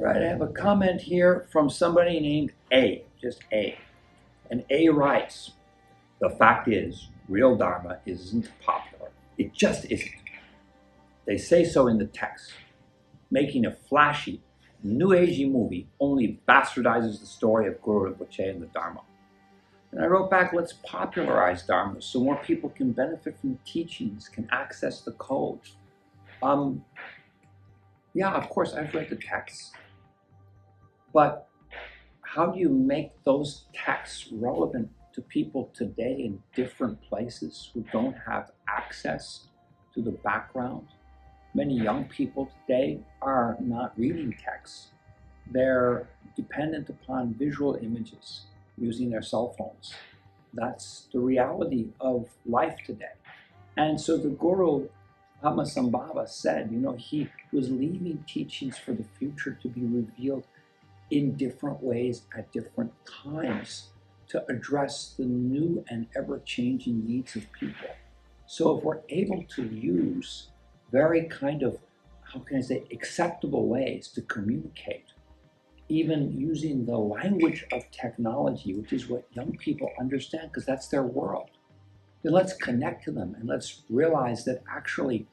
Right, I have a comment here from somebody named A, just A. And A writes, the fact is, real Dharma isn't popular. It just isn't. They say so in the text. Making a flashy, new agey movie only bastardizes the story of Guru Rinpoche and the Dharma. And I wrote back, let's popularize Dharma so more people can benefit from the teachings, can access the code. Yeah, of course, I've read the texts. But how do you make those texts relevant to people today in different places who don't have access to the background? Many young people today are not reading texts. They're dependent upon visual images using their cell phones. That's the reality of life today. And so the Guru Padmasambhava said, he was leaving teachings for the future to be revealed in different ways at different times to address the new and ever-changing needs of people. So if we're able to use very kind of, acceptable ways to communicate, even using the language of technology, which is what young people understand because that's their world, then let's connect to them and let's realize that actually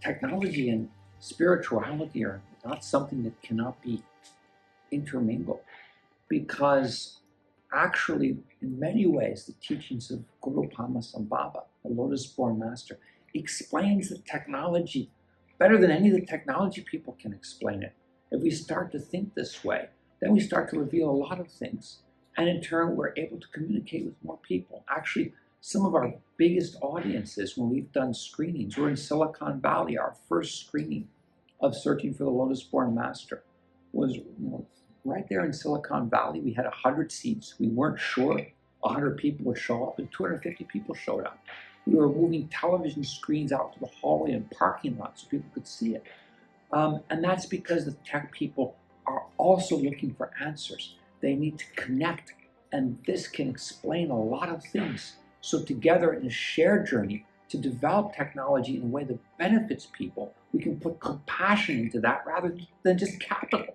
technology and spirituality are not something that cannot be intermingled, because actually in many ways the teachings of Guru Padmasambhava, the Lotus-born master, explains the technology better than any of the technology people can explain it. If we start to think this way, then we start to reveal a lot of things, and in turn we're able to communicate with more people. Actually, some of our biggest audiences when we've done screenings were in Silicon Valley. Our first screening of Searching for the Lotus-born Master was right there in Silicon Valley. We had 100 seats. We weren't sure 100 people would show up, and 250 people showed up. We were moving television screens out to the hallway and parking lot so people could see it. And that's because the tech people are also looking for answers. They need to connect, and this can explain a lot of things. So together in a shared journey to develop technology in a way that benefits people, we can put compassion into that rather than just capital.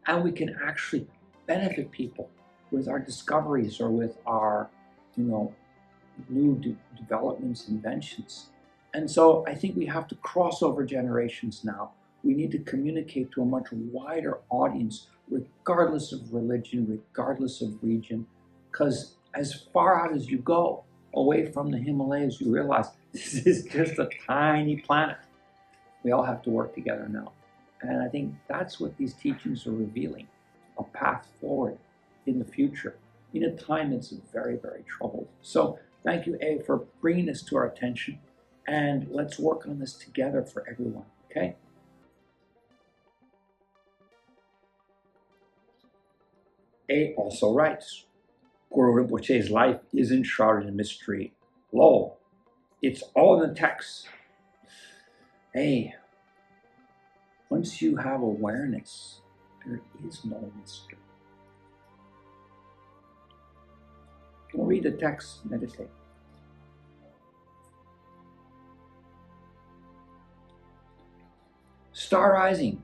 And we can actually benefit people with our discoveries or with our, new developments, inventions. And so I think we have to cross over generations now. We need to communicate to a much wider audience, regardless of religion, regardless of region, because as far out as you go, away from the Himalayas, you realize this is just a tiny planet. We all have to work together now. And I think that's what these teachings are revealing, a path forward in the future, in a time that's very, very troubled. So thank you, A, for bringing this to our attention, and let's work on this together for everyone, okay? A also writes, Guru Rinpoche's life isn't shrouded in mystery. Lo, it's all in the text. A, once you have awareness, there is no mystery. We'll read the text, meditate. Star Rising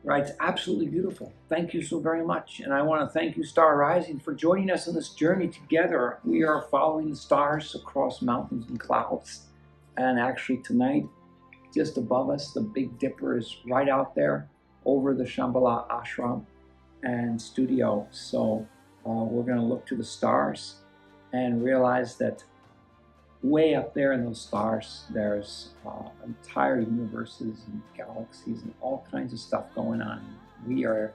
writes, absolutely beautiful. Thank you so very much. And I want to thank you, Star Rising, for joining us on this journey together. We are following the stars across mountains and clouds. And actually tonight, just above us, the Big Dipper is right out there over the Shambhala ashram and studio. So we're going to look to the stars and realize that way up there in those stars, there's entire universes and galaxies and all kinds of stuff going on. We are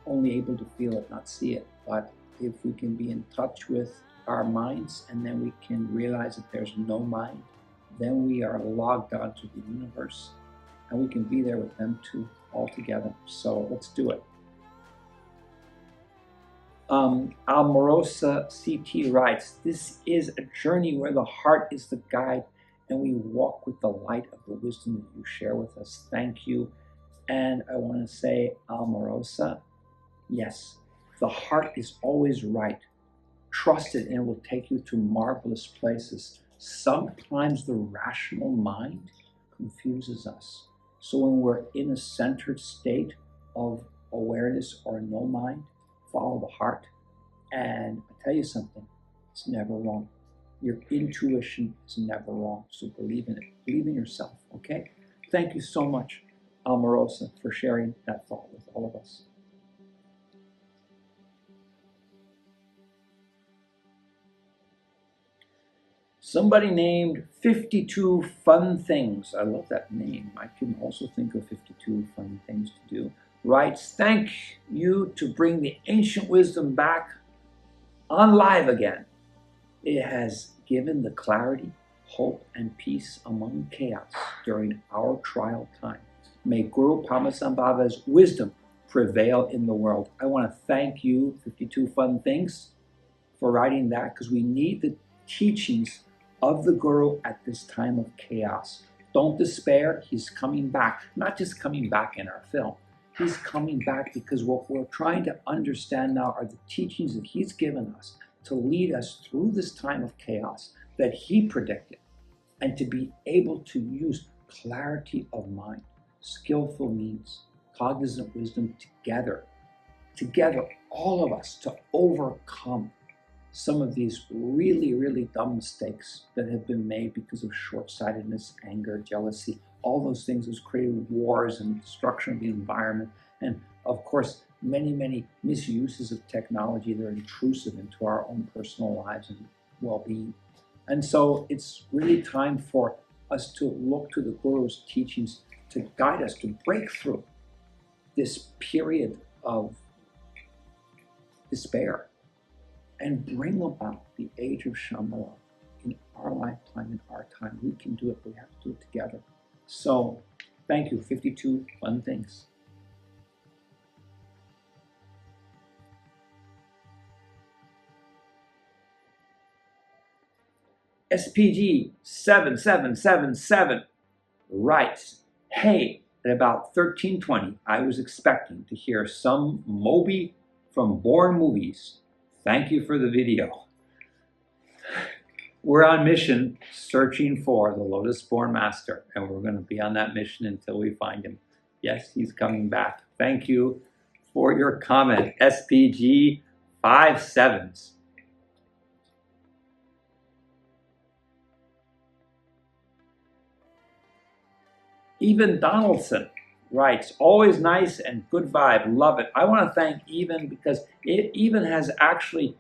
only able to feel it, not see it. But if we can be in touch with our minds, and then we can realize that there's no mind, then we are logged onto the universe, and we can be there with them too, all together. So let's do it. Almorosa CT writes, this is a journey where the heart is the guide, and we walk with the light of the wisdom that you share with us. Thank you. And I want to say, Almorosa, yes, the heart is always right. Trust it, and it will take you to marvelous places. Sometimes the rational mind confuses us. So when we're in a centered state of awareness or no mind, follow the heart. And I tell you something, it's never wrong. Your intuition is never wrong. So believe in it. Believe in yourself, okay? Thank you so much, Almarosa, for sharing that thought with all of us. Somebody named 52 Fun Things. I love that name. I can also think of 52 fun things to do. Writes, thank you to bring the ancient wisdom back on live again. It has given the clarity, hope, and peace among chaos during our trial time. May Guru Padmasambhava's wisdom prevail in the world. I want to thank you, 52 Fun Things, for writing that, because we need the teachings of the Guru at this time of chaos. Don't despair. He's coming back. Not just coming back in our film. He's coming back because what we're trying to understand now are the teachings that he's given us to lead us through this time of chaos that he predicted, and to be able to use clarity of mind, skillful means, cognizant wisdom together, all of us, to overcome some of these really, really dumb mistakes that have been made because of short-sightedness, anger, jealousy. All those things has created wars and destruction of the environment. And of course, many, many misuses of technology that are intrusive into our own personal lives and well-being. And so it's really time for us to look to the Guru's teachings to guide us to break through this period of despair and bring about the age of Shambhala in our lifetime, in our time. We can do it, but we have to do it together. So thank you, 52 Fun Things. SPG 7777 writes, hey, at about 13:20, I was expecting to hear some Moby from Bourne Movies. Thank you for the video. We're on mission searching for the Lotus-born Master, and we're going to be on that mission until we find him. Yes, he's coming back. Thank you for your comment, SPG 57s. Even Donaldson writes, always nice and good vibe, love it. I want to thank Even, because Even has actually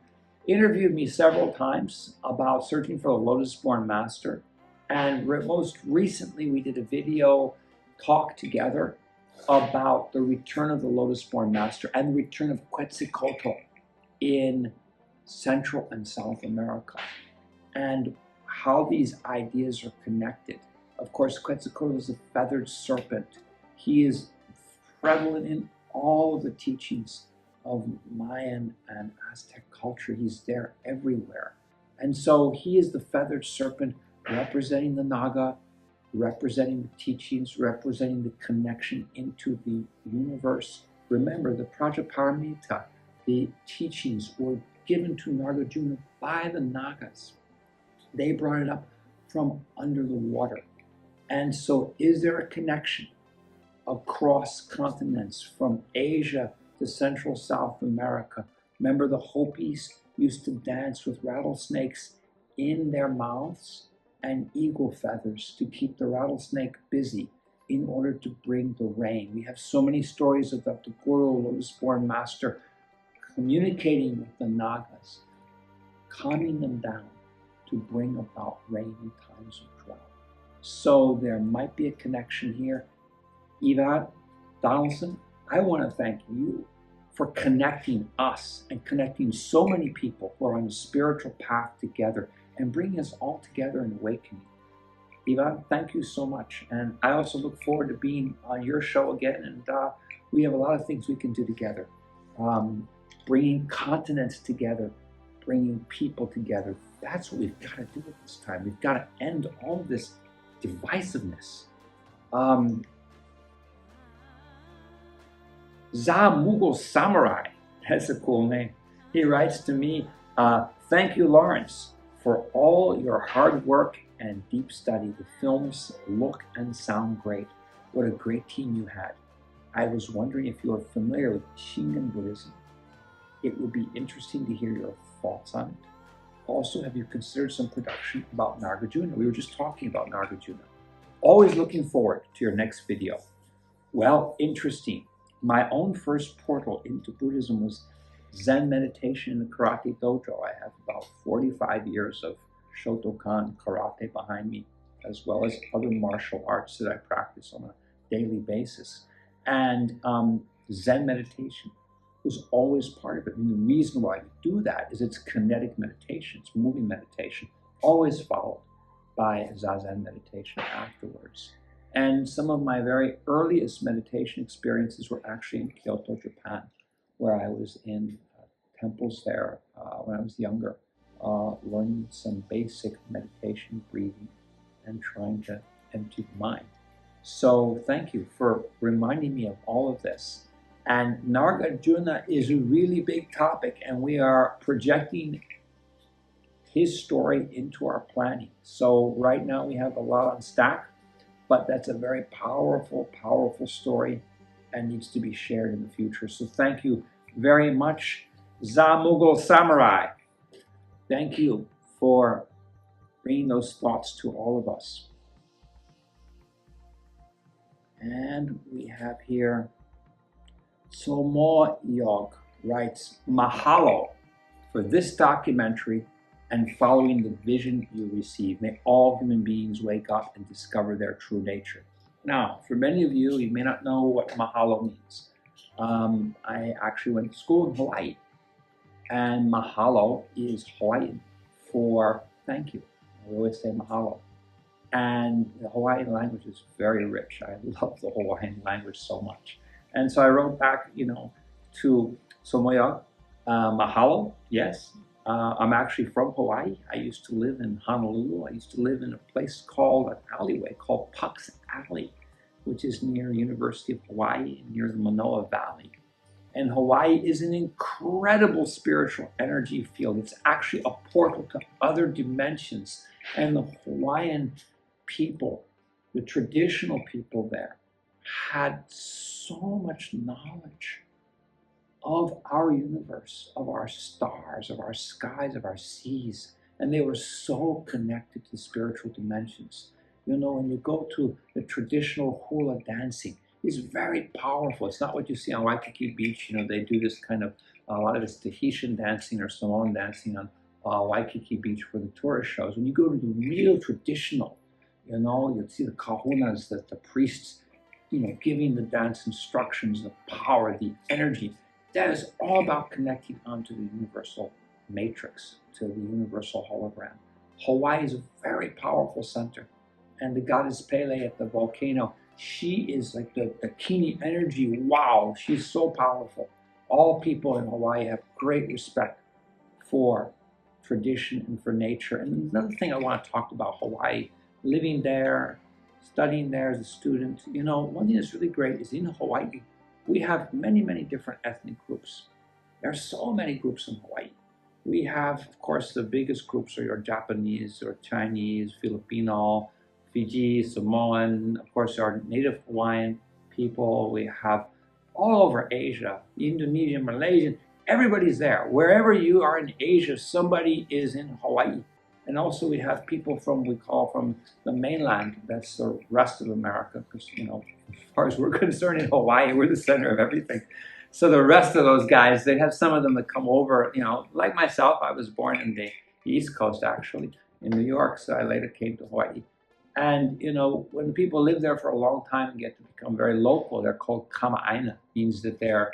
interviewed me several times about searching for the Lotus-born Master. And most recently, we did a video talk together about the return of the Lotus-born Master and the return of Quetzalcoatl in Central and South America, and how these ideas are connected. Of course, Quetzalcoatl is a feathered serpent. He is prevalent in all of the teachings of Mayan and Aztec culture. He's there everywhere. And so he is the feathered serpent representing the Naga, representing the teachings, representing the connection into the universe. Remember, the Prajaparamita, the teachings were given to Nagarjuna by the Nagas. They brought it up from under the water. And so is there a connection across continents from Asia to Central South America? Remember, the Hopis used to dance with rattlesnakes in their mouths and eagle feathers to keep the rattlesnake busy in order to bring the rain. We have so many stories about the Guru, Lotus-born Master, communicating with the Nagas, calming them down to bring about rain in times of drought. So there might be a connection here. Ivan Donaldson, I want to thank you for connecting us and connecting so many people who are on a spiritual path together and bringing us all together in awakening. Ivan, thank you so much. And I also look forward to being on your show again. And we have a lot of things we can do together. Bringing continents together, bringing people together. That's what we've got to do at this time. We've got to end all of this divisiveness. Za Mughal Samurai, that's a cool name. He writes to me, thank you, Lawrence, for all your hard work and deep study. The films look and sound great. What a great team you had. I was wondering if you're familiar with Shingon Buddhism. It would be interesting to hear your thoughts on it. Also, have you considered some production about Nagarjuna? We were just talking about Nagarjuna. Always looking forward to your next video. Well, interesting. My own first portal into Buddhism was Zen meditation in the karate dojo. I have about 45 years of Shotokan karate behind me, as well as other martial arts that I practice on a daily basis. And Zen meditation was always part of it. And the reason why I do that is it's kinetic meditation, it's moving meditation, always followed by Zazen meditation afterwards. And some of my very earliest meditation experiences were actually in Kyoto, Japan, where I was in temples there when I was younger, learning some basic meditation, breathing, and trying to empty the mind. So thank you for reminding me of all of this. And Nagarjuna is a really big topic, and we are projecting his story into our planning. So right now we have a lot on stack, but that's a very powerful, powerful story and needs to be shared in the future. So thank you very much, Za Mughal Samurai. Thank you for bringing those thoughts to all of us. And we have here, Somo Yog writes, mahalo for this documentary and following the vision you receive. May all human beings wake up and discover their true nature. Now, for many of you, you may not know what mahalo means. I actually went to school in Hawaii, and mahalo is Hawaiian for thank you. We always say mahalo. And the Hawaiian language is very rich. I love the Hawaiian language so much. And so I wrote back, to Somoya, mahalo, yes. I'm actually from Hawaii. I used to live in Honolulu. I used to live in a place called an alleyway called Puck's Alley, which is near University of Hawaii, near the Manoa Valley. And Hawaii is an incredible spiritual energy field. It's actually a portal to other dimensions. And the Hawaiian people, the traditional people there, had so much knowledge of our universe, of our stars, of our skies, of our seas. And they were so connected to spiritual dimensions. When you go to the traditional hula dancing, it's very powerful. It's not what you see on Waikiki Beach. They do this kind of, a lot of it's Tahitian dancing or Samoan dancing on Waikiki Beach for the tourist shows. When you go to the real traditional, you'll see the kahunas, the priests, giving the dance instructions, the power, the energy. That is all about connecting onto the universal matrix, to the universal hologram. Hawaii is a very powerful center. And the goddess Pele at the volcano, she is like the Kini energy. Wow, she's so powerful. All people in Hawaii have great respect for tradition and for nature. And another thing I want to talk about Hawaii, living there, studying there as a student, one thing that's really great is in Hawaii, we have many, many different ethnic groups. There are so many groups in Hawaii. We have, of course, the biggest groups are your Japanese or Chinese, Filipino, Fiji, Samoan, of course, our native Hawaiian people. We have all over Asia, Indonesia, Malaysian, everybody's there. Wherever you are in Asia, somebody is in Hawaii. And also we have people from the mainland, that's the rest of America, because, as far as we're concerned in Hawaii, we're the center of everything. So the rest of those guys, they have some of them that come over, like myself, I was born in the East Coast, actually, in New York, so I later came to Hawaii. And, when people live there for a long time and get to become very local, they're called kama'aina, means that they're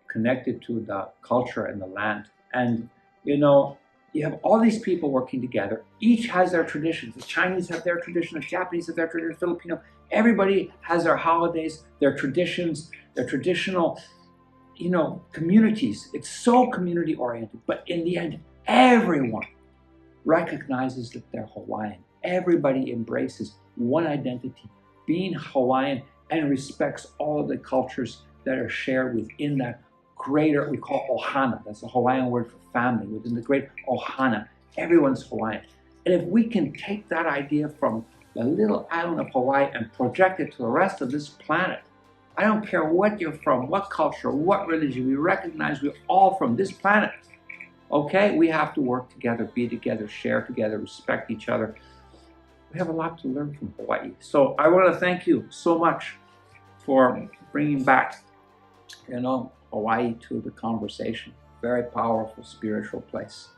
connected to the culture and the land. And, you have all these people working together. Each has their traditions. The Chinese have their tradition, the Japanese have their tradition, Filipino. Everybody has their holidays, their traditions, their traditional, communities. It's so community oriented. But in the end, everyone recognizes that they're Hawaiian. Everybody embraces one identity, being Hawaiian, and respects all of the cultures that are shared within that greater, we call Ohana. That's a Hawaiian word for family. Within the great Ohana, everyone's Hawaiian. And if we can take that idea from the little island of Hawaii and project it to the rest of this planet, I don't care what you're from, what culture, what religion. We recognize we're all from this planet. Okay? We have to work together, be together, share together, respect each other. We have a lot to learn from Hawaii. So I want to thank you so much for bringing back, Hawaii to the conversation. Very powerful spiritual place.